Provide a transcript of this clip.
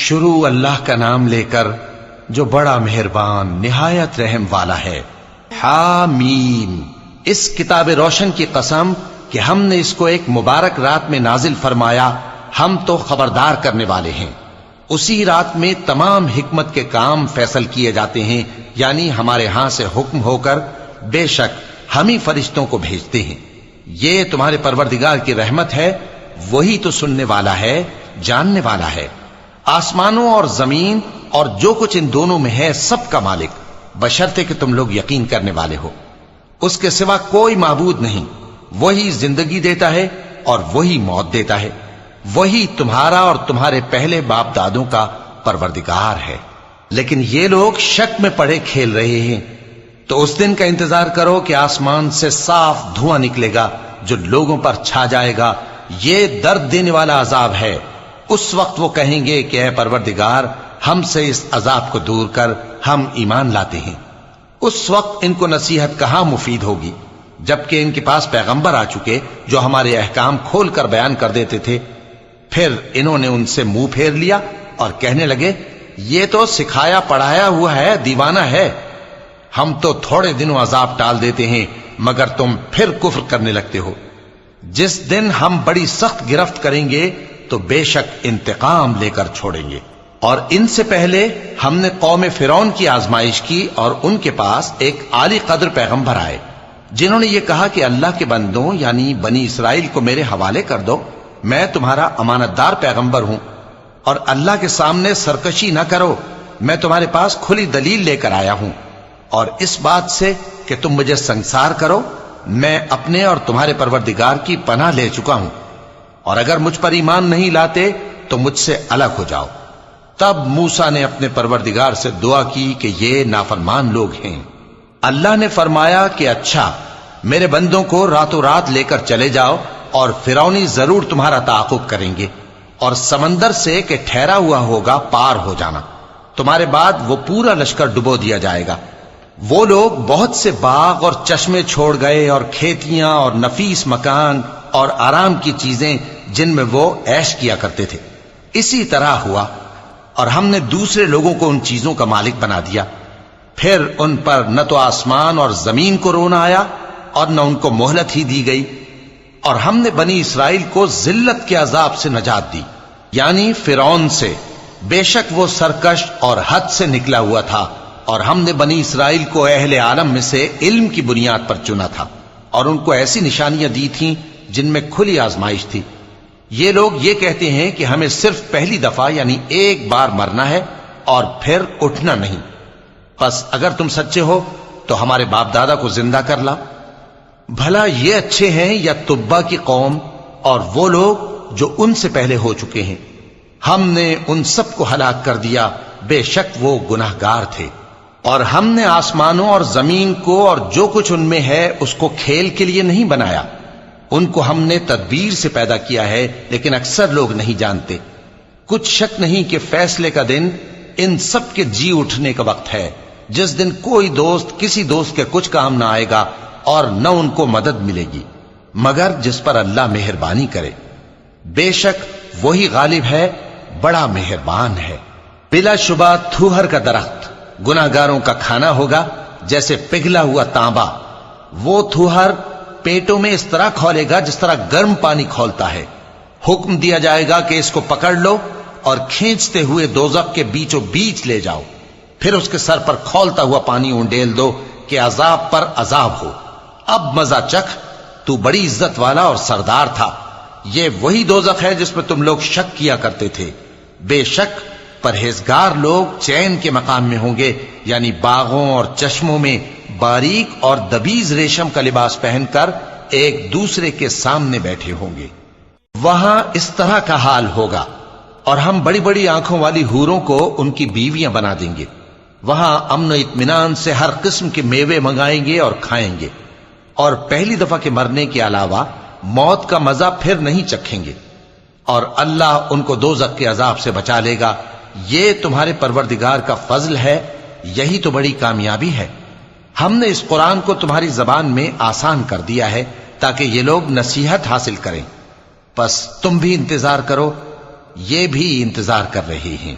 شروع اللہ کا نام لے کر جو بڑا مہربان نہایت رحم والا ہے۔ حامیم، اس کتاب روشن کی قسم کہ ہم نے اس کو ایک مبارک رات میں نازل فرمایا، ہم تو خبردار کرنے والے ہیں۔ اسی رات میں تمام حکمت کے کام فیصل کیے جاتے ہیں، یعنی ہمارے ہاں سے حکم ہو کر بے شک ہم ہی فرشتوں کو بھیجتے ہیں۔ یہ تمہارے پروردگار کی رحمت ہے، وہی تو سننے والا ہے، جاننے والا ہے۔ آسمانوں اور زمین اور جو کچھ ان دونوں میں ہے سب کا مالک، بشرطے کہ تم لوگ یقین کرنے والے ہو۔ اس کے سوا کوئی معبود نہیں، وہی زندگی دیتا ہے اور وہی موت دیتا ہے، وہی تمہارا اور تمہارے پہلے باپ دادوں کا پروردگار ہے۔ لیکن یہ لوگ شک میں پڑے کھیل رہے ہیں۔ تو اس دن کا انتظار کرو کہ آسمان سے صاف دھواں نکلے گا جو لوگوں پر چھا جائے گا، یہ درد دینے والا عذاب ہے۔ اس وقت وہ کہیں گے کہ اے پروردگار، ہم سے اس عذاب کو دور کر، ہم ایمان لاتے ہیں۔ اس وقت ان کو نصیحت کہاں مفید ہوگی، جبکہ ان کے پاس پیغمبر آ چکے جو ہمارے احکام کھول کر بیان کر دیتے تھے۔ پھر انہوں نے ان سے منہ پھیر لیا اور کہنے لگے، یہ تو سکھایا پڑھایا ہوا ہے، دیوانہ ہے۔ ہم تو تھوڑے دنوں عذاب ٹال دیتے ہیں مگر تم پھر کفر کرنے لگتے ہو۔ جس دن ہم بڑی سخت گرفت کریں گے تو بے شک انتقام لے کر چھوڑیں گے۔ اور ان سے پہلے ہم نے قوم فرعون کی آزمائش کی اور ان کے پاس ایک عالی قدر پیغمبر آئے جنہوں نے یہ کہا کہ اللہ کے بندوں یعنی بنی اسرائیل کو میرے حوالے کر دو، میں تمہارا امانت دار پیغمبر ہوں، اور اللہ کے سامنے سرکشی نہ کرو، میں تمہارے پاس کھلی دلیل لے کر آیا ہوں، اور اس بات سے کہ تم مجھے سنگسار کرو، میں اپنے اور تمہارے پروردگار کی پناہ لے چکا ہوں، اور اگر مجھ پر ایمان نہیں لاتے تو مجھ سے الگ ہو جاؤ۔ تب موسیٰ نے اپنے پروردگار سے دعا کی کہ یہ نافرمان لوگ ہیں۔ اللہ نے فرمایا کہ اچھا، میرے بندوں کو راتوں رات لے کر چلے جاؤ، اور فرعونی ضرور تمہارا تعاقب کریں گے، اور سمندر سے کہ ٹھہرا ہوا ہوگا پار ہو جانا، تمہارے بعد وہ پورا لشکر ڈبو دیا جائے گا۔ وہ لوگ بہت سے باغ اور چشمے چھوڑ گئے اور کھیتیاں اور نفیس مکان اور آرام کی چیزیں جن میں وہ عیش کیا کرتے تھے۔ اسی طرح ہوا، اور ہم نے دوسرے لوگوں کو ان چیزوں کا مالک بنا دیا۔ پھر ان پر نہ تو آسمان اور زمین کو رونا آیا اور نہ ان کو مہلت ہی دی گئی، اور ہم نے بنی اسرائیل کو ذلت کے عذاب سے نجات دی، یعنی فرعون سے۔ بے شک وہ سرکش اور حد سے نکلا ہوا تھا، اور ہم نے بنی اسرائیل کو اہل عالم میں سے علم کی بنیاد پر چنا تھا، اور ان کو ایسی نشانیاں دی تھیں جن میں کھلی آزمائش تھی۔ یہ لوگ یہ کہتے ہیں کہ ہمیں صرف پہلی دفعہ یعنی ایک بار مرنا ہے اور پھر اٹھنا نہیں، پس اگر تم سچے ہو تو ہمارے باپ دادا کو زندہ کر لا۔ بھلا یہ اچھے ہیں یا تبا کی قوم اور وہ لوگ جو ان سے پہلے ہو چکے ہیں؟ ہم نے ان سب کو ہلاک کر دیا، بے شک وہ گناہگار تھے۔ اور ہم نے آسمانوں اور زمین کو اور جو کچھ ان میں ہے اس کو کھیل کے لیے نہیں بنایا، ان کو ہم نے تدبیر سے پیدا کیا ہے، لیکن اکثر لوگ نہیں جانتے۔ کچھ شک نہیں کہ فیصلے کا دن ان سب کے جی اٹھنے کا وقت ہے، جس دن کوئی دوست کسی دوست کے کچھ کام نہ آئے گا اور نہ ان کو مدد ملے گی مگر جس پر اللہ مہربانی کرے۔ بے شک وہی غالب ہے، بڑا مہربان ہے۔ بلا شبہ تھوہر کا درخت گناہگاروں کا کھانا ہوگا، جیسے پگھلا ہوا تانبا۔ وہ تھوہر پیٹوں میں اس طرح کھولے گا جس طرح گرم پانی کھولتا ہے۔ حکم دیا جائے گا کہ اس کو پکڑ لو اور کھینچتے ہوئے دوزخ کے بیچوں بیچ لے جاؤ، پھر اس کے سر پر کھولتا ہوا پانی اونڈیل دو کہ عذاب پر عذاب ہو۔ اب مزہ چکھ، تو بڑی عزت والا اور سردار تھا۔ یہ وہی دوزخ ہے جس میں تم لوگ شک کیا کرتے تھے۔ بے شک پرہیزگار لوگ چین کے مقام میں ہوں گے، یعنی باغوں اور چشموں میں باریک اور دبیز ریشم کا لباس پہن کر ایک دوسرے کے سامنے بیٹھے ہوں گے۔ وہاں اس طرح کا حال ہوگا، اور ہم بڑی بڑی آنکھوں والی حوروں کو ان کی بیویاں بنا دیں گے۔ وہاں امن و اطمینان سے ہر قسم کے میوے منگائیں گے اور کھائیں گے، اور پہلی دفعہ کے مرنے کے علاوہ موت کا مزہ پھر نہیں چکھیں گے، اور اللہ ان کو دوزخ کے عذاب سے بچا لے گا۔ یہ تمہارے پروردگار کا فضل ہے، یہی تو بڑی کامیابی ہے۔ ہم نے اس قرآن کو تمہاری زبان میں آسان کر دیا ہے تاکہ یہ لوگ نصیحت حاصل کریں، پس تم بھی انتظار کرو، یہ بھی انتظار کر رہے ہیں۔